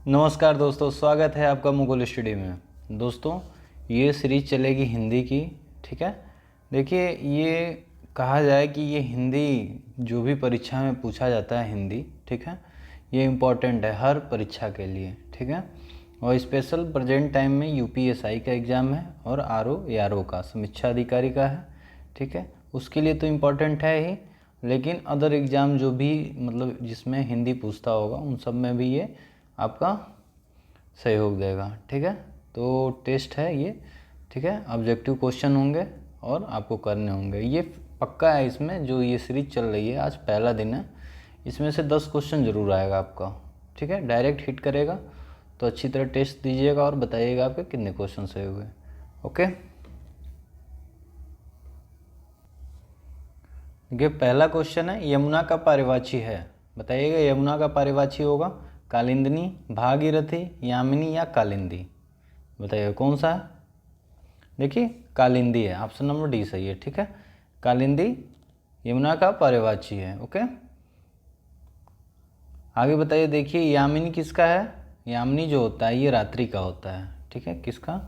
नमस्कार दोस्तों, स्वागत है आपका मुकुल स्टडी में। दोस्तों, ये सीरीज चलेगी हिंदी की। ठीक है, देखिए, ये कहा जाए कि ये हिंदी जो भी परीक्षा में पूछा जाता है हिंदी, ठीक है, ये इम्पॉर्टेंट है हर परीक्षा के लिए। ठीक है, और स्पेशल प्रेजेंट टाइम में यूपीएसआई का एग्ज़ाम है और आरओ का समीक्षा अधिकारी का है। ठीक है, उसके लिए तो इम्पॉर्टेंट है ही, लेकिन अदर एग्ज़ाम जो भी मतलब जिसमें हिंदी पूछता होगा उन सब में भी ये आपका सहयोग देगा। ठीक है, तो टेस्ट है ये। ठीक है, ऑब्जेक्टिव क्वेश्चन होंगे और आपको करने होंगे, ये पक्का है। इसमें जो ये सीरीज चल रही है, आज पहला दिन है, इसमें से 10 क्वेश्चन ज़रूर आएगा आपका। ठीक है, डायरेक्ट हिट करेगा, तो अच्छी तरह टेस्ट दीजिएगा और बताइएगा आपके कितने क्वेश्चन सही हुए। ओके, देखिए, पहला क्वेश्चन है, यमुना का पर्यायवाची है। बताइएगा, यमुना का पर्यायवाची होगा कालिंदी, भागीरथी, यामिनी या कालिंदी। बताइएगा कौन सा है। देखिए, कालिंदी है, ऑप्शन नंबर डी सही है। ठीक है, कालिंदी यमुना का पर्यायवाची है। ओके, आगे बताइए। देखिए, यामिनी किसका है। यामिनी जो होता है ये रात्रि का होता है। ठीक है, किसका,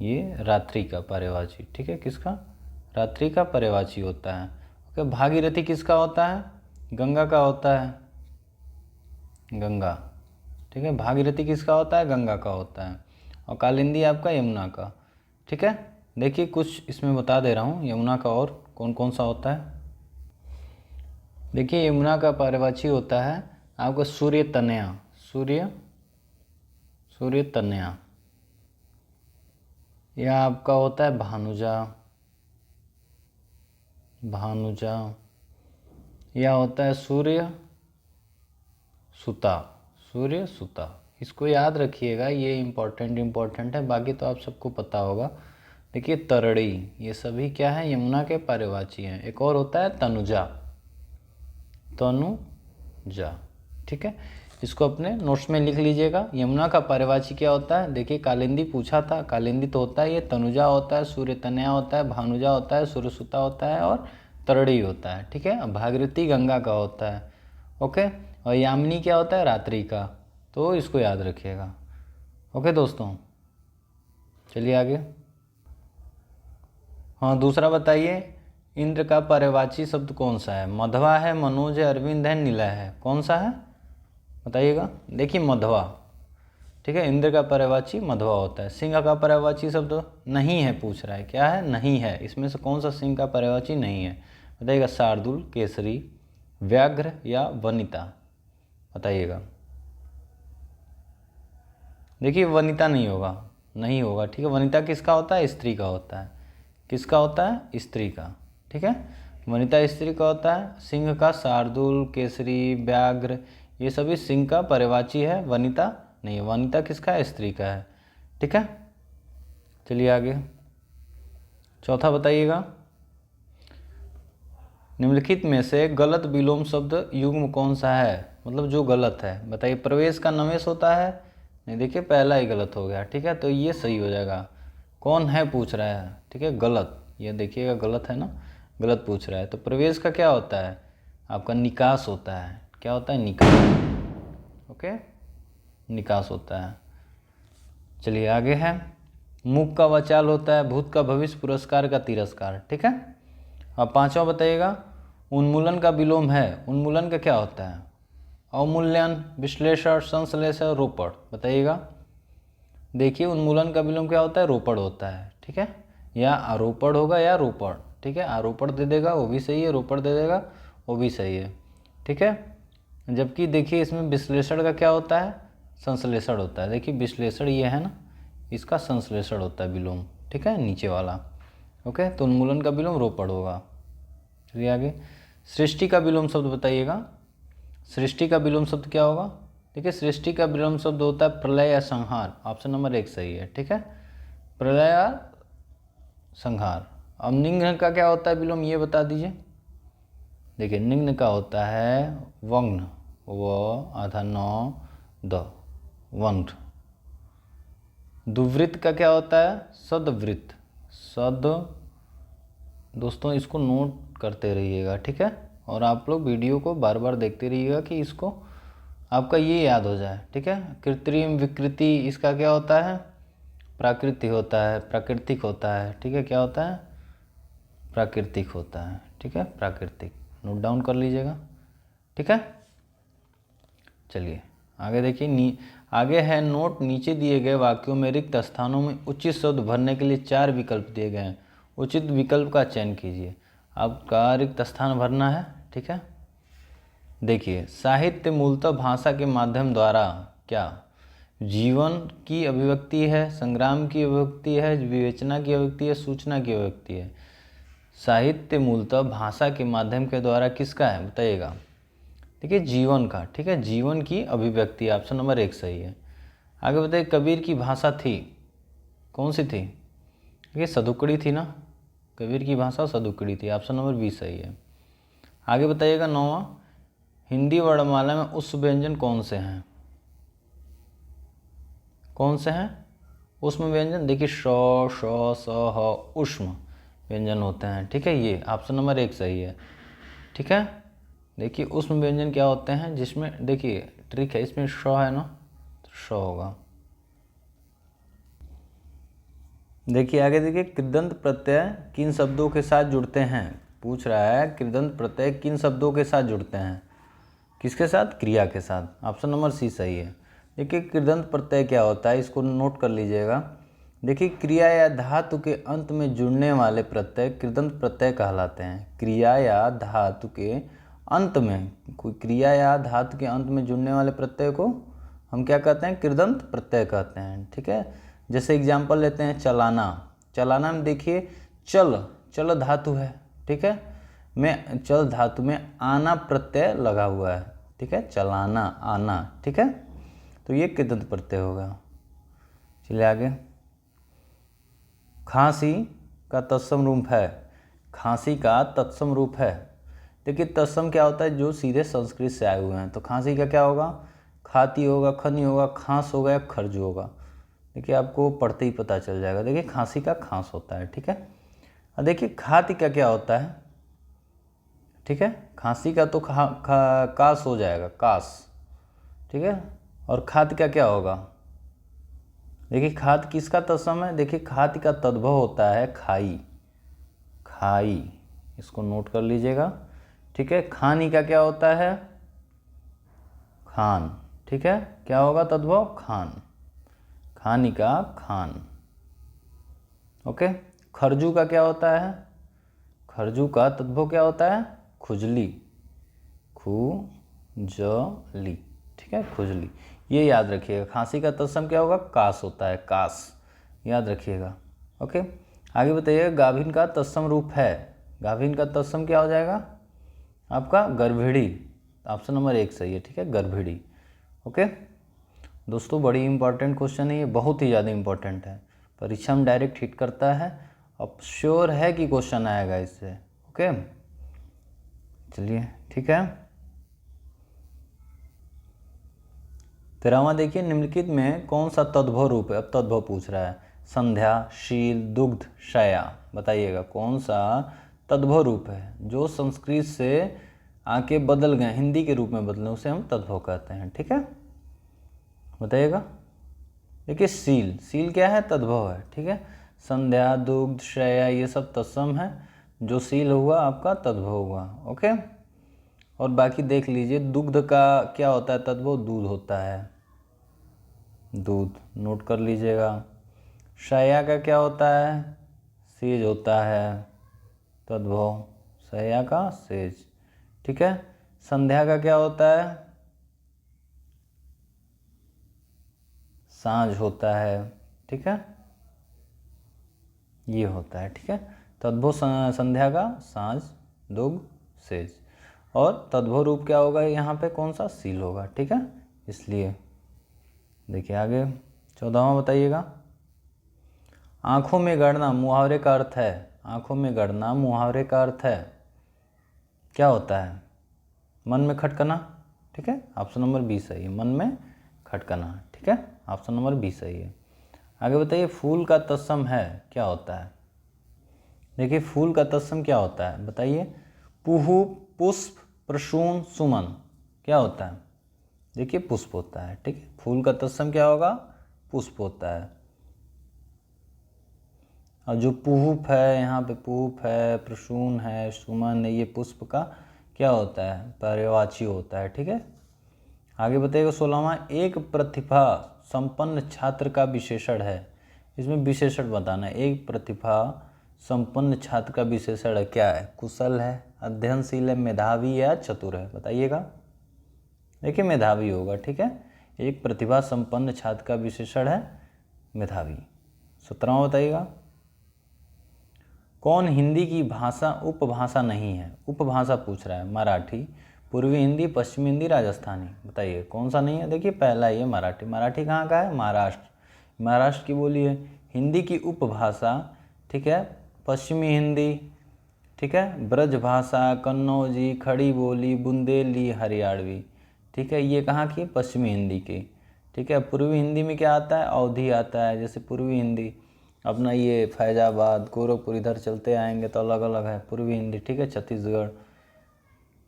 ये रात्रि का पर्यायवाची। ठीक है, किसका, रात्रि का पर्यायवाची होता है। ओके, भागीरथी किसका होता है, गंगा का होता है, गंगा। ठीक है, भागीरथी किसका होता है, गंगा का होता है, और कालिंदी आपका यमुना का। ठीक है, देखिए कुछ इसमें बता दे रहा हूँ यमुना का और कौन कौन सा होता है। देखिए, यमुना का पर्यायवाची होता है आपका सूर्य तनया, सूर्य तनया। यह आपका होता है भानुजा, यह होता है सूर्य सुता, इसको याद रखिएगा, ये इम्पोर्टेंट है। बाकी तो आप सबको पता होगा। देखिए, तरड़ी, ये सभी क्या है, यमुना के पर्यायवाची हैं। एक और होता है तनुजा। ठीक है, इसको अपने नोट्स में लिख लीजिएगा। यमुना का पर्यायवाची क्या होता है। देखिए, कालिंदी पूछा था, कालिंदी तो होता है ये, तनुजा होता है, सूर्य तनया होता है, भानुजा होता है, सूर्यसुता होता है, और तरड़ी होता है। ठीक है, भागीरथी गंगा का होता है। ओके, और यामिनी क्या होता है, रात्रि का। तो इसको याद रखिएगा। ओके दोस्तों, चलिए आगे। हाँ, दूसरा बताइए, इंद्र का पर्यायवाची शब्द कौन सा है। मधवा है, मनोज है, अरविंद है, निलय है, कौन सा है बताइएगा। देखिए, मधवा। ठीक है, इंद्र का पर्यायवाची मधवा होता है। सिंह का पर्यायवाची शब्द नहीं है, पूछ रहा है, क्या है, नहीं है। इसमें से कौन सा सिंह का पर्यायवाची नहीं है बताइएगा। शार्दुल, केसरी, व्याघ्र या वनिता, बताइएगा। देखिए, वनिता नहीं होगा। ठीक है, वनिता किसका होता है, स्त्री का होता है। किसका होता है, स्त्री का। ठीक है, वनिता स्त्री का होता है। सिंह का शार्दुल, केसरी, व्याघ्र, ये सभी सिंह का पर्यायवाची है, वनिता नहीं है। वनिता किसका है, स्त्री का है। ठीक है, चलिए आगे। चौथा बताइएगा, निम्नलिखित में से गलत विलोम शब्द युग्म कौन सा है, मतलब जो गलत है। बताइए, प्रवेश का नवेश होता है, नहीं। देखिए, पहला ही गलत हो गया। ठीक है, तो ये सही हो जाएगा। कौन है पूछ रहा है। ठीक है, गलत, ये देखिएगा गलत है ना, गलत पूछ रहा है। तो प्रवेश का क्या होता है, आपका निकास होता है। क्या होता है, निकास। ओके, निकास होता है। चलिए आगे है, मुख का वचाल होता है, भूत का भविष्य, पुरस्कार का तिरस्कार। ठीक है, अब पांचवा बताइएगा, उन्मूलन का विलोम है। उन्मूलन का क्या होता है, अवमूल्यन, विश्लेषण, संश्लेषण, रोपण, बताइएगा। देखिए, उन्मूलन का विलोम क्या होता है, रोपण होता है। ठीक है, या आरोपण होगा या रोपण। ठीक है, आरोपण दे देगा वो भी सही है, रोपण दे देगा वो भी सही है। ठीक है, जबकि देखिए इसमें विश्लेषण का क्या होता है, संश्लेषण होता है। देखिए, विश्लेषण ये है ना, इसका संश्लेषण होता है विलोम। ठीक है, नीचे वाला। ओके, तो उन्मूलन का विलोम रोपण होगा। चलिए आगे, सृष्टि का विलोम शब्द बताइएगा। सृष्टि का विलोम शब्द क्या होगा। देखिए, सृष्टि का विलोम शब्द होता है प्रलय या संहार। ऑप्शन नंबर 1 सही है। ठीक है, प्रलय या संहार। अब निम्न का क्या होता है विलोम, ये बता दीजिए। देखिए, निम्न का होता है वंग्न, व आधा नौ द, वंग्न। दुवृत्त का क्या होता है, सदवृत्त, सद। दोस्तों, इसको नोट करते रहिएगा। ठीक है, और आप लोग वीडियो को बार बार देखते रहिएगा कि इसको आपका ये याद हो जाए, ठीक है। कृत्रिम विकृति इसका क्या होता है? प्राकृतिक होता है, प्राकृतिक होता है, ठीक है। क्या होता है? प्राकृतिक होता है, ठीक है, प्राकृतिक। नोट डाउन कर लीजिएगा, ठीक है। चलिए आगे देखिए, आगे है नोट, नीचे दिए गए वाक्यों में रिक्त स्थानों में उचित शब्द भरने के लिए 4 विकल्प दिए गए हैं। उचित विकल्प का चयन कीजिए। आपका रिक्त स्थान भरना है, ठीक है। देखिए, साहित्य मूलतः भाषा के माध्यम द्वारा क्या जीवन की अभिव्यक्ति है, संग्राम की अभिव्यक्ति है, विवेचना की अभिव्यक्ति है, सूचना की अभिव्यक्ति है। साहित्य मूलतः भाषा के माध्यम के द्वारा किसका है बताइएगा? देखिए जीवन का, ठीक है, जीवन की अभिव्यक्ति। ऑप्शन नंबर 1 सही है। आगे बताइए, कबीर की भाषा थी, कौन सी थी? देखिए सदुकड़ी थी ना, कबीर की भाषा सदुकड़ी थी। ऑप्शन नंबर 20 सही है। आगे बताइएगा 9वां, हिंदी वर्णमाला में उष्म व्यंजन कौन से हैं? कौन से हैं उष्म व्यंजन? देखिए श, श, स, ह उष्म व्यंजन होते हैं, ठीक है। ये ऑप्शन नंबर 1 सही है, ठीक है। देखिए उष्म व्यंजन क्या होते हैं, जिसमें देखिए ट्रिक है, इसमें श है ना, तो श होगा। देखिए आगे देखिए, कृदंत प्रत्यय किन शब्दों के साथ जुड़ते हैं? पूछ रहा है कृदंत प्रत्यय किन शब्दों के साथ जुड़ते हैं? किसके साथ? क्रिया के साथ। ऑप्शन नंबर सी सही है। देखिए कृदंत प्रत्यय क्या होता है, इसको नोट कर लीजिएगा। देखिए क्रिया या धातु के अंत में जुड़ने वाले प्रत्यय कृदंत प्रत्यय कहलाते हैं। क्रिया या धातु के अंत में, कोई क्रिया या धातु के अंत में जुड़ने वाले प्रत्यय को हम क्या कहते हैं? कृदंत प्रत्यय कहते हैं, ठीक है। जैसे एग्जाम्पल लेते हैं चलाना। चलाना में देखिए चल धातु है, ठीक है, में चल धातु में आना प्रत्यय लगा हुआ है, ठीक है, चलाना आना, ठीक है, तो ये कृदंत प्रत्यय होगा। चलिए आगे, खांसी का तत्सम रूप है, खांसी का तत्सम रूप है। देखिए तत्सम क्या होता है? जो सीधे संस्कृत से आए हुए हैं। तो खांसी का क्या होगा? खाती होगा, खनी होगा, खांस होगा या खर्ज होगा। देखिए आपको पढ़ते ही पता चल जाएगा। देखिए खांसी का खांस होता है, ठीक है। और देखिए खाती का क्या होता है, ठीक है, खांसी का तो कास हो जाएगा, कास, ठीक है। और खाद का क्या होगा? देखिए खाद किसका तत्सम है? देखिए खाद का तद्भव होता है खाई, खाई, इसको नोट कर लीजिएगा, ठीक है। खानी का क्या होता है? खान, ठीक है, क्या होगा तद्भव? खान, खानी का खान, ओके। खरजू का क्या होता है? खरजू का तद्भव क्या होता है? खुजली, खुजली, ठीक है, खुजली। ये याद रखिएगा। खांसी का तत्सम क्या होगा? कास होता है, कास, याद रखिएगा, ओके। आगे बताइए, गाभिन का तत्सम रूप है, गाभिन का तत्सम क्या हो जाएगा आपका? गर्भिणी। ऑप्शन नंबर 1 सही है, ठीक है, गर्भिणी, ओके। दोस्तों बड़ी इंपॉर्टेंट क्वेश्चन है ये, बहुत ही ज़्यादा इंपॉर्टेंट है, परीक्षा में डायरेक्ट हिट करता है। अब श्योर है कि क्वेश्चन आएगा इससे, ओके। चलिए ठीक है। 13वां देखिए, निम्नलिखित में कौन सा तद्भव रूप है? अब तद्भव पूछ रहा है। संध्या, शील, दुग्ध, शया, बताइएगा कौन सा तद्भव रूप है जो संस्कृत से आके बदल गए, हिंदी के रूप में बदले, उसे हम तद्भव कहते हैं, ठीक है, बताइएगा। देखिए सील, सील क्या है? तद्भव है, ठीक है। संध्या, दुग्ध, शया ये सब तत्सम है, जो सील हुआ आपका तद्भव हुआ, ओके। और बाकी देख लीजिए, दुग्ध का क्या होता है तद्भव? दूध होता है, दूध, नोट कर लीजिएगा। शया का क्या होता है? सेज होता है, तद्भव, शया का सेज, ठीक है। संध्या का क्या होता है? सांझ होता है, ठीक है, ये होता है, ठीक है। तद्भव संध्या का सांझ, दुग्ध, सेज। और तद्भव रूप क्या होगा यहाँ पे? कौन सा? सील होगा, ठीक है, इसलिए। देखिए आगे 14वां बताइएगा। आंखों में गड़ना मुहावरे का अर्थ है, आंखों में गड़ना मुहावरे का अर्थ है, क्या होता है? मन में खटकना, ठीक है, ऑप्शन नंबर 20 सही है, मन में खटकना, ठीक है, ऑप्शन नंबर 20 सही है। आगे बताइए, फूल का तत्सम है, क्या होता है? देखिए फूल का तत्सम क्या होता है बताइए? पुहु, पुष्प, प्रसून, सुमन, क्या होता है? देखिए पुष्प होता है, ठीक है। फूल का तत्सम क्या होगा, पुष्प होता है। और जो पुष्प है, यहाँ पे पुष्प है, प्रसून है, सुमन है, ये पुष्प का क्या होता है, पर्यायवाची होता है, ठीक है। आगे बताइएगा 16वां, एक प्रतिभा संपन्न छात्र का विशेषण है। इसमें विशेषण बताना है। एक प्रतिभा संपन्न छात्र का विशेषण क्या है, कुशल है, अध्ययनशील है, मेधावी या चतुर है, बताइएगा। देखिए मेधावी होगा, ठीक है। एक प्रतिभा संपन्न छात्र का विशेषण है मेधावी। 17वां बताइएगा, कौन हिंदी की भाषा उपभाषा नहीं है। उपभाषा पूछ रहा है, मराठी, पूर्वी हिंदी, पश्चिमी हिंदी, राजस्थानी, बताइए कौन सा नहीं है। देखिए पहला ही है मराठी। मराठी कहाँ का है, महाराष्ट्र, महाराष्ट्र की बोली है। हिंदी की उपभाषा, ठीक है, पश्चिमी हिंदी, ठीक है, ब्रजभाषा, कन्नौजी, खड़ी बोली, बुंदेली, हरियाणवी, ठीक है, ये कहाँ की, पश्चिमी हिंदी की, ठीक है। पूर्वी हिंदी में क्या आता है, अवधी आता है। जैसे पूर्वी हिंदी अपना ये फैजाबाद, गोरखपुर, इधर चलते आएंगे तो अलग अलग है पूर्वी हिंदी, ठीक है। छत्तीसगढ़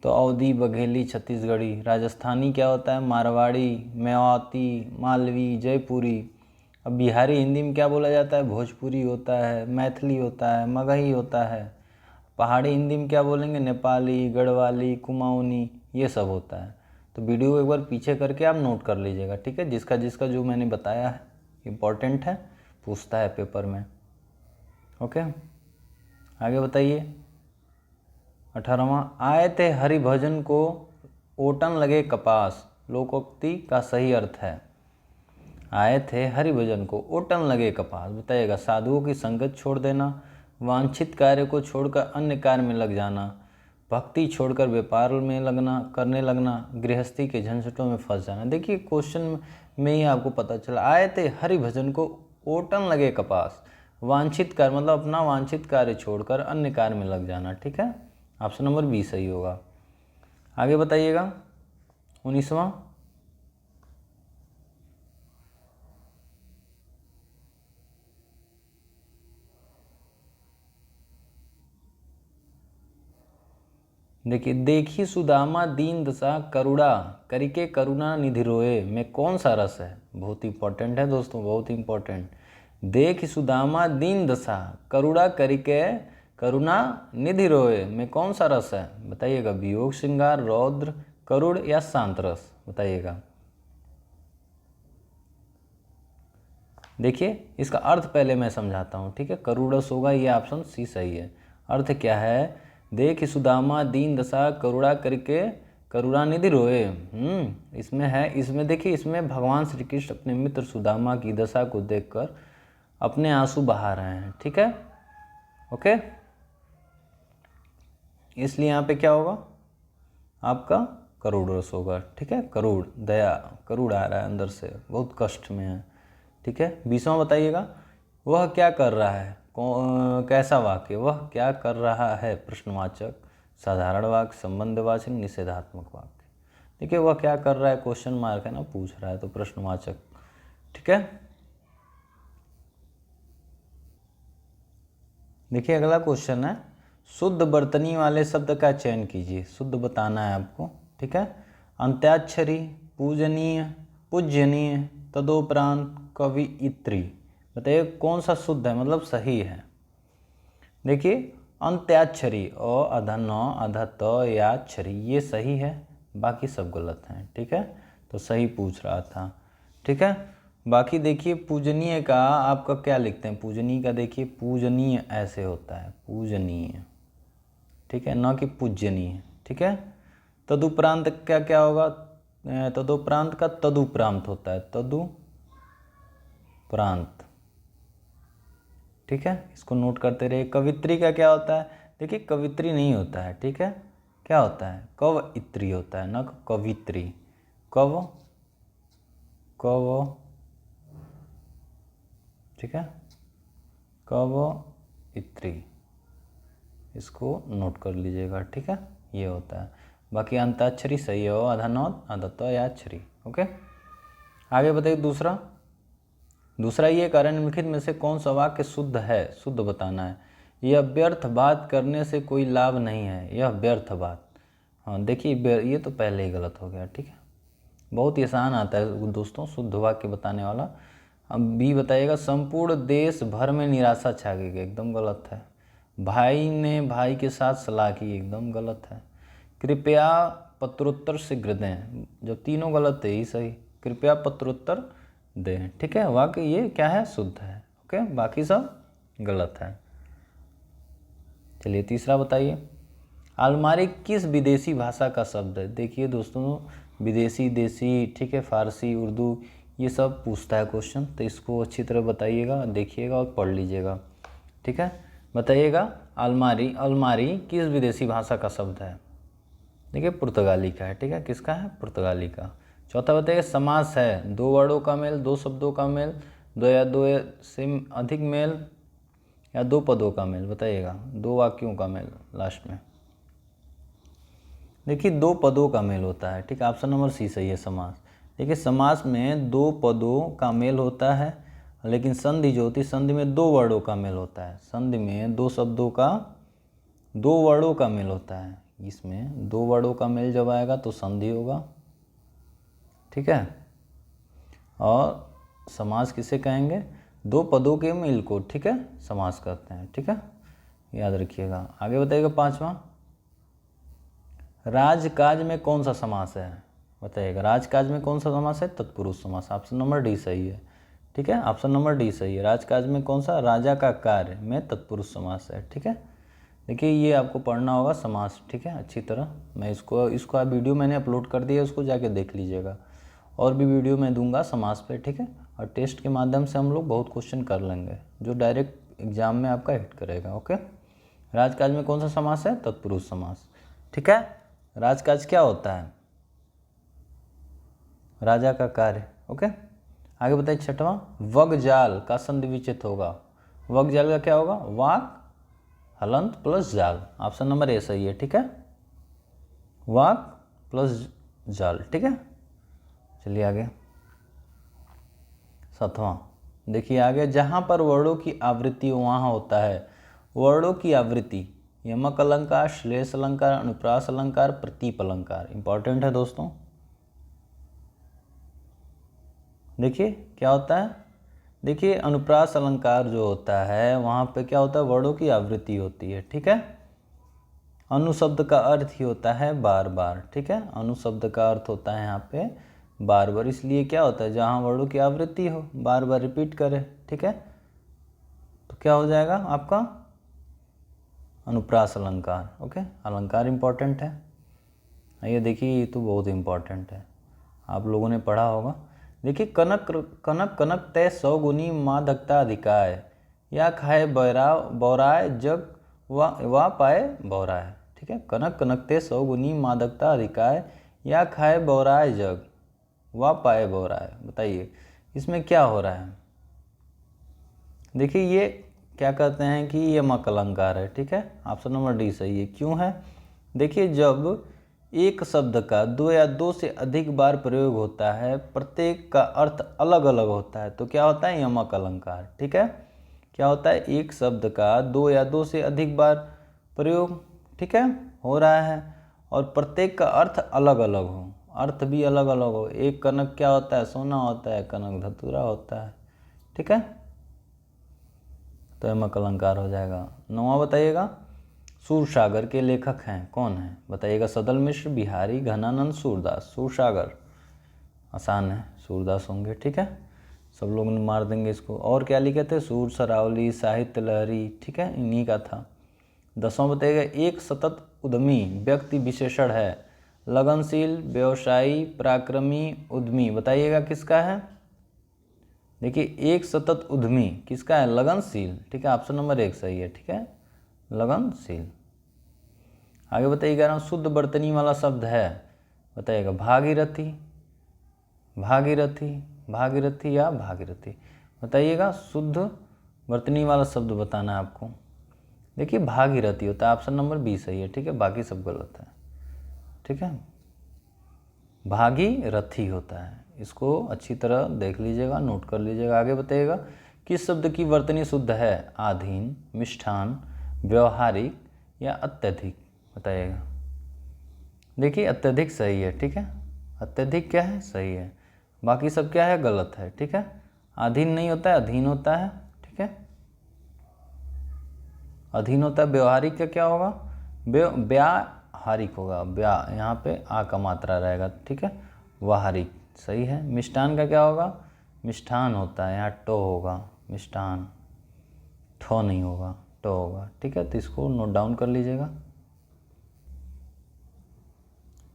तो अवधी, बघेली, छत्तीसगढ़ी। राजस्थानी क्या होता है, मारवाड़ी, मेवाती, मालवी, जयपुरी। अब बिहारी हिंदी में क्या बोला जाता है, भोजपुरी होता है, मैथिली होता है, मगही होता है। पहाड़ी हिंदी में क्या बोलेंगे, नेपाली, गढ़वाली, कुमाऊनी, ये सब होता है। तो वीडियो को एक बार पीछे करके आप नोट कर लीजिएगा, ठीक है। जिसका जिसका जो मैंने बताया है इम्पॉर्टेंट है, पूछता है पेपर में, ओके। आगे बताइए 18वां, आए थे हरिभजन को ओटन लगे कपास, लोकोक्ति का सही अर्थ है। आए थे हरिभजन को ओटन लगे कपास, बताइएगा। साधुओं की संगत छोड़ देना, वांछित कार्य को छोड़कर अन्य कार्य में लग जाना, भक्ति छोड़कर व्यापार में लगना, करने लगना, गृहस्थी के झंझटों में फंस जाना। देखिए क्वेश्चन में ही आपको पता चला, आए थे हरिभजन को ओटन लगे कपास, वांछित कार्य मतलब अपना वांछित कार्य छोड़कर अन्य कार्य में लग जाना, ठीक है। ऑप्शन नंबर बी सही होगा। आगे बताइएगा 19वां, देखिए, देखी सुदामा दीन दशा करुणा करिके करुणा निधि रोए में कौन सा रस है। बहुत इंपॉर्टेंट है दोस्तों, बहुत इंपॉर्टेंट। देख सुदामा दीन दशा करुणा करिके करुणा निधि रोए में कौन सा रस है, बताइएगा। वियोग श्रृंगार, रौद्र, करुण या शांत रस, बताइएगा। देखिए इसका अर्थ पहले मैं समझाता हूँ, ठीक है। करुण रस होगा, ये ऑप्शन सी सही है। अर्थ क्या है, देख सुदामा दीन दशा करुणा करके करुणानिधि रोए। इसमें है, इसमें देखिए, इसमें भगवान श्री कृष्ण अपने मित्र सुदामा की दशा को देखकर अपने आंसू बहा रहे हैं, ठीक है, ओके। इसलिए यहाँ पे क्या होगा आपका, करुण रस होगा, ठीक है। करुण, दया, करुण आ रहा है अंदर से, बहुत कष्ट में है, ठीक है। 20वां बताइएगा, वह क्या कर रहा है, कैसा वाक्य, वह क्या कर रहा है, प्रश्नवाचक, साधारण वाक्य, संबंधवाचक, निषेधात्मक वाक्य। देखिए वह क्या कर रहा है, क्वेश्चन मार्क है ना, पूछ रहा है तो प्रश्नवाचक, ठीक है। देखिए अगला क्वेश्चन है, शुद्ध वर्तनी वाले शब्द का चयन कीजिए। शुद्ध बताना है आपको, ठीक है। अंत्याक्षरी, पूजनीय, पूज्यनीय, तदोपरांत, कवियत्री, बताइए कौन सा शुद्ध है, मतलब सही है। देखिए अंत्याक्षरी, अ आधा न आधा त या क्षरी, ये सही है, बाकी सब गलत हैं, ठीक है। तो सही पूछ रहा था, ठीक है। बाकी देखिए पूजनीय का आपका क्या लिखते हैं, पूजनीय का देखिए, पूजनीय ऐसे होता है, पूजनीय, ठीक है, न कि पूज्यनीय, ठीक है। तदुपरांत क्या क्या होगा, तदुपरांत का तदुपरांत होता है, तदुपरांत, ठीक है। इसको नोट करते रहिए। कवित्री का क्या होता है, देखिए कवित्री नहीं होता है, ठीक है, क्या होता है, कवयित्री होता है, न कवित्री, कव कव, ठीक है, कवयित्री, इसको नोट कर लीजिएगा, ठीक है, ये होता है। बाकी अंताक्षरी सही है, आधा नौत आधा तो या अक्षरी, ओके। आगे बताइए दूसरा ये कारण निम्नलिखित में से कौन सा वाक्य शुद्ध है, शुद्ध बताना है। यह व्यर्थ बात करने से कोई लाभ नहीं है, यह व्यर्थ बात, हाँ देखिए ये तो पहले ही गलत हो गया, ठीक है। बहुत ही आसान आता है दोस्तों शुद्ध वाक्य बताने वाला। अब बी बताइएगा, संपूर्ण देश भर में निराशा छा गई, एकदम गलत है। भाई ने भाई के साथ सलाह की, एकदम गलत है। कृपया पत्रोत्तर शीघ्र दें, जब तीनों गलत है, ही सही। कृपया पत्रोत्तर दें, ठीक है, वाक्य ये क्या है, शुद्ध है। ओके, बाकी सब गलत है। चलिए तीसरा बताइए, अलमारी किस विदेशी भाषा का शब्द है। देखिए दोस्तों, विदेशी, देसी, ठीक है, फारसी, उर्दू, ये सब पूछता है क्वेश्चन, तो इसको अच्छी तरह बताइएगा, देखिएगा और पढ़ लीजिएगा, ठीक है। बताइएगा, अलमारी, अलमारी किस विदेशी भाषा का शब्द है। देखिए पुर्तगाली का है, ठीक है, किसका है, पुर्तगाली का। चौथा बताइए, समास है, दो वर्डों का मेल, दो शब्दों का मेल, दो या दो से अधिक मेल, या दो पदों का मेल। बताइएगा, दो वाक्यों का मेल लास्ट में। देखिए दो पदों का मेल होता है, ठीक है, ऑप्शन नंबर सी सही है, समास। देखिए समास में दो पदों का मेल होता है, लेकिन संधि जो होती है, संधि में दो वर्डों का मेल होता है। संधि में दो शब्दों का, दो वर्डों का मेल होता है। इसमें दो वर्डों का मेल जब आएगा तो संधि होगा, ठीक है। और समास किसे कहेंगे, दो पदों के मेल को, ठीक है, समास कहते हैं, ठीक है, याद रखिएगा। आगे बताइएगा पांचवा, राजकाज में कौन सा समास है। बताइएगा, राजकाज में कौन सा समास है, तत्पुरुष समास। ऑप्शन नंबर डी सही है, ठीक है, ऑप्शन नंबर डी सही है। राजकाज में कौन सा, राजा का कार्य में तत्पुरुष समास है, ठीक है। देखिए ये आपको पढ़ना होगा समास, ठीक है, अच्छी तरह। मैं इसको आप वीडियो मैंने अपलोड कर दिया, उसको जाके देख लीजिएगा। और भी वीडियो मैं दूंगा समास पे, ठीक है। और टेस्ट के माध्यम से हम लोग बहुत क्वेश्चन कर लेंगे, जो डायरेक्ट एग्जाम में आपका हिट करेगा। ओके, राजकाज में कौन सा समास है, तत्पुरुष समास, ठीक है। राजकाज क्या होता है, राजा का कार्य। ओके, आगे बताइए छठवां, वगजाल का संधि विच्छेद होगा। वगजाल का क्या होगा, वाक हलंत प्लस जाल। ऑप्शन नंबर ए सही है, ठीक है, वाक प्लस जाल, ठीक है। चलिए आगे सातवां, देखिए आगे, जहाँ पर वर्णों की आवृत्ति वहाँ होता है। वर्णों की आवृत्ति, यमक अलंकार, श्लेष अलंकार, अनुप्रास अलंकार, प्रतीप अलंकार। इंपॉर्टेंट है दोस्तों। देखिए क्या होता है, देखिए अनुप्रास अलंकार जो होता है वहाँ पे क्या होता है, वर्णों की आवृत्ति होती है, ठीक है। अनुशब्द का अर्थ ही होता है बार बार, ठीक है, अनुशब्द का अर्थ होता है यहाँ पे बार बार, इसलिए क्या होता है, जहाँ वर्णों की आवृत्ति हो, बार बार रिपीट करे, ठीक है, तो क्या हो जाएगा आपका, अनुप्रास अलंकार। ओके, अलंकार इंपॉर्टेंट है। ये देखिए, ये तो बहुत इंपॉर्टेंट है, आप लोगों ने पढ़ा होगा। देखिए, कनक कनक कनक तय 100 गुनी मादकता अधिकाय, या खाए बौराय जग वा पाए बौराय, ठीक है। कनक कनक तय 100 गुनी मादकता अधिकाय, या खाए बौराय जग वा पाए बौराय। बताइए इसमें क्या हो रहा है। देखिए ये क्या कहते हैं कि ये यमक अलंकार है, ठीक है, ऑप्शन नंबर डी सही है। क्यों है, देखिए जब एक शब्द का दो या दो से अधिक बार प्रयोग होता है, प्रत्येक का अर्थ अलग अलग होता है, तो क्या होता है, यमक अलंकार, ठीक है। क्या होता है, एक शब्द का दो या दो से अधिक बार प्रयोग, ठीक है, हो रहा है, और प्रत्येक का अर्थ अलग अलग हो, अर्थ भी अलग अलग हो। एक कनक क्या होता है, सोना होता है, कनक धतूरा होता है, ठीक है, तो यमक अलंकार हो जाएगा। नौवां बताइएगा, सूरसागर के लेखक हैं, कौन है। बताइएगा, सदल मिश्र, बिहारी, घनानंद, सूरदास। सूरसागर आसान है, सूरदास होंगे, ठीक है, सब लोग मार देंगे इसको। और क्या लिखे थे, सूर सरावली, साहित्य लहरी, ठीक है, इन्हीं का था। 10वां बताइएगा, एक सतत उद्यमी व्यक्ति विशेषण है, लगनशील, व्यवसायी, पराक्रमी, उद्यमी। बताइएगा किसका है। देखिए एक सतत उद्यमी किसका है, लगनशील, ठीक है, ऑप्शन नंबर 1 सही है, ठीक है, लगनशील। आगे बताइएगा, शुद्ध वर्तनी वाला शब्द है। बताइएगा, भागीरथी, भागीरथी, भागीरथी या भागीरथी। बताइएगा, शुद्ध वर्तनी वाला शब्द बताना है आपको। देखिए भागीरथी होता है, ऑप्शन नंबर बी सही है, ठीक है, बाकी सब गलत है, ठीक है, भागीरथी होता है। इसको अच्छी तरह देख लीजिएगा, नोट कर लीजिएगा। आगे बताइएगा, किस शब्द की वर्तनी शुद्ध है, आधीन, मिष्ठान, व्यवहारिक या अत्यधिक। बताइएगा, देखिए अत्यधिक सही है, ठीक है, अत्यधिक क्या है, सही है। बाकी सब क्या है, गलत है। ठीक है, अधीन नहीं होता है, अधीन होता है। ठीक है, अधीन होता है। व्यवहारिक का क्या होगा, व्याहारिक होगा। यहाँ पे आ का मात्रा रहेगा। ठीक है, व्याहारिक सही है। मिष्ठान का क्या होगा, मिष्ठान होता है, यहाँ टो होगा, मिष्ठान, ठो नहीं होगा, टो होगा। ठीक है, तो इसको नोट डाउन कर लीजिएगा।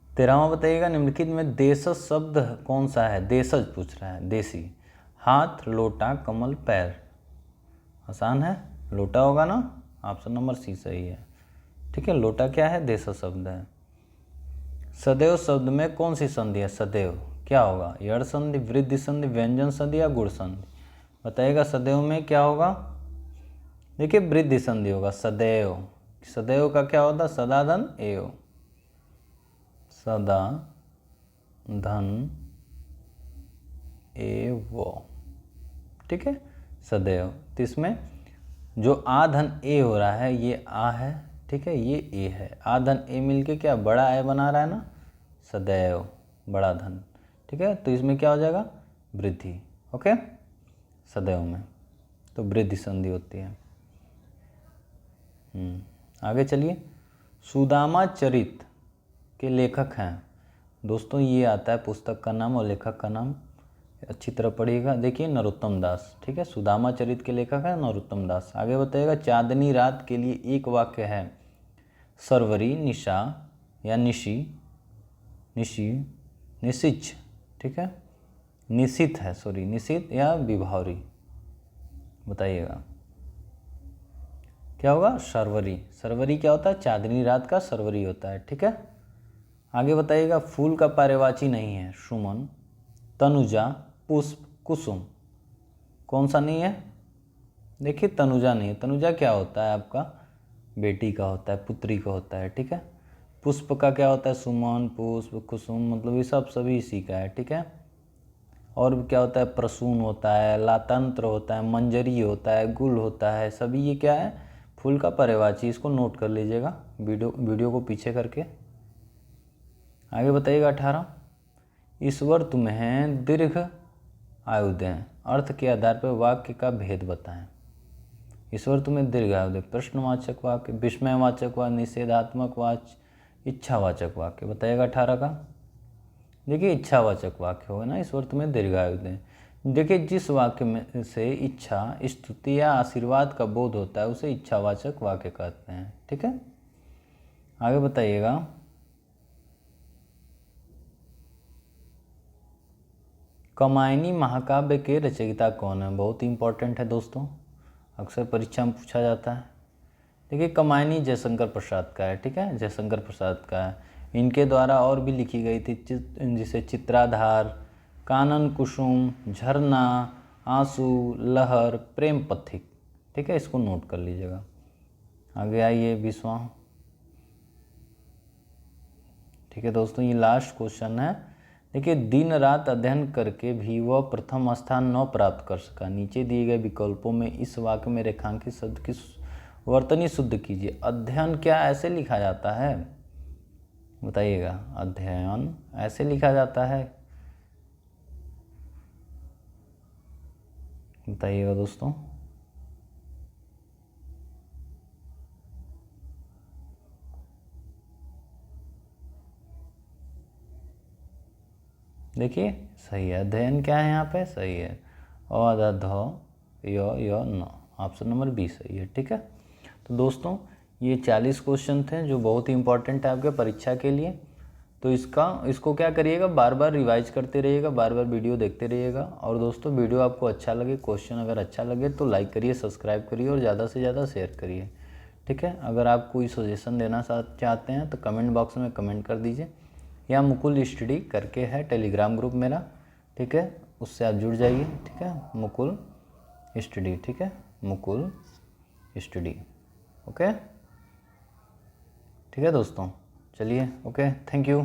13वां बताइएगा, निम्नलिखित में देशज शब्द कौन सा है। देशज पूछ रहा है, देसी। हाथ, लोटा, कमल, पैर। आसान है, लोटा होगा ना, ऑप्शन नंबर सी सही है। ठीक है, लोटा क्या है, देशज शब्द है। सदैव शब्द में कौन सी संधि है, सदैव क्या होगा, यड़ संधि, वृद्धि संधि, व्यंजन संधि या गुण संधि। बताइएगा सदैव में क्या होगा। देखिए वृद्धि संधि होगा, सदैव। सदैव का क्या होता है, सदा धन एव, सदा धन एव। ठीक है, सदैव। तो इसमें जो आ धन ए हो रहा है, ये आ है। ठीक है, ये ए है। आ धन ए मिलके क्या बड़ा ए बना रहा है ना, सदैव, बड़ा धन। ठीक है, तो इसमें क्या हो जाएगा, वृद्धि। ओके, सदैव में तो वृद्धि संधि होती है। आगे चलिए, सुदामा चरित के लेखक हैं। दोस्तों ये आता है पुस्तक का नाम और लेखक का नाम, अच्छी तरह पढ़िएगा। देखिए नरोत्तम दास। ठीक है, सुदामा चरित के लेखक है नरोत्तम दास। आगे बताइएगा, चांदनी रात के लिए एक वाक्य है। सरवरी, निशा या निशी, निशी, निशिच। ठीक है, निशित है, सॉरी, निशित या विभावरी। बताइएगा क्या होगा, सरवरी। सरवरी क्या होता है, चांदनी रात का सरवरी होता है। ठीक है, आगे बताइएगा, फूल का पर्यायवाची नहीं है। सुमन, तनुजा, पुष्प, कुसुम। कौन सा नहीं है, देखिए तनुजा नहीं है। तनुजा क्या होता है आपका, बेटी का होता है, पुत्री का होता है। ठीक है, पुष्प का क्या होता है, सुमन, पुष्प, कुसुम, मतलब ये सब सभी इसी का है। ठीक है, और क्या होता है, प्रसून होता है, लातंत्र होता है, मंजरी होता है, गुल होता है, सभी ये क्या है, फूल का पर्यायवाची। इसको नोट कर लीजिएगा वीडियो को पीछे करके। आगे बताइएगा 18, ईश्वर तुम्हें दीर्घ आयु दें, अर्थ के आधार पर वाक्य का भेद बताएं। ईश्वर तुम्हें दीर्घ आयु दें, प्रश्नवाचक वाक्य, विस्मयवाचक वाक्य, निषेधात्मक वाक्य, इच्छावाचक वाक्य। बताइएगा 18 का। देखिए इच्छावाचक वाक्य होगा ना, ईश्वर तुम्हें दीर्घायु दें। देखिए जिस वाक्य में से इच्छा, स्तुति या आशीर्वाद का बोध होता है उसे इच्छावाचक वाक्य कहते हैं। ठीक है, आगे बताइएगा, कामायनी महाकाव्य के रचयिता कौन है। बहुत इंपॉर्टेंट है दोस्तों, अक्सर परीक्षा में पूछा जाता है। देखिए कामायनी जयशंकर प्रसाद का है। ठीक है, जयशंकर प्रसाद का है। इनके द्वारा और भी लिखी गई थी, जिसे चित्राधार, कानन कुसुम, झरना, आंसू, लहर, प्रेम पथिक। ठीक है, इसको नोट कर लीजिएगा। आगे आइए 20वां। ठीक है दोस्तों, ये लास्ट क्वेश्चन है। देखिए दिन रात अध्ययन करके भी वह प्रथम स्थान न प्राप्त कर सका। नीचे दिए गए विकल्पों में इस वाक्य में रेखांकित शब्द की वर्तनी शुद्ध कीजिए। अध्ययन क्या ऐसे लिखा जाता है, बताइएगा। अध्ययन ऐसे लिखा जाता है, बताइएगा दोस्तों। देखिए सही है, अध्ययन क्या है यहाँ पे, सही है। अ ध य न, ऑप्शन नंबर बी सही है। ठीक है, तो दोस्तों ये 40 क्वेश्चन थे जो बहुत ही इंपॉर्टेंट है आपके परीक्षा के लिए। तो इसको क्या करिएगा, बार बार रिवाइज करते रहिएगा, बार बार वीडियो देखते रहिएगा। और दोस्तों वीडियो आपको अच्छा लगे, क्वेश्चन अगर अच्छा लगे तो लाइक करिए, सब्सक्राइब करिए और ज़्यादा से ज़्यादा शेयर करिए। ठीक है, अगर आप कोई सजेशन देना चाहते हैं तो कमेंट बॉक्स में कमेंट कर दीजिए, या मुकुल स्टडी करके है टेलीग्राम ग्रुप मेरा। ठीक है, उससे आप जुड़ जाइए। ठीक है, मुकुल स्टडी। ठीक है, मुकुल स्टडी। ओके, ठीक है दोस्तों, चलिए, ओके, थैंक यू।